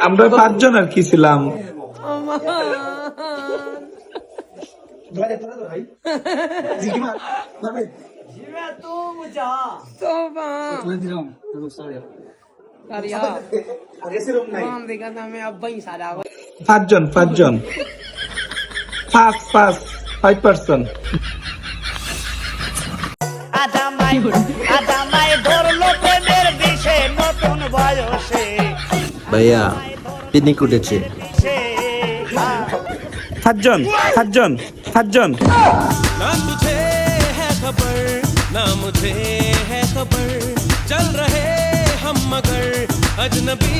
আমরা পাঁচজন আর কি ছিলাম। পাঁচজন 5 ভাইয়া পিকনিক উঠেছে। পাঁচজন ना तुझे है खबर ना मुझे है खबर चल रहे हम मगर अजनबी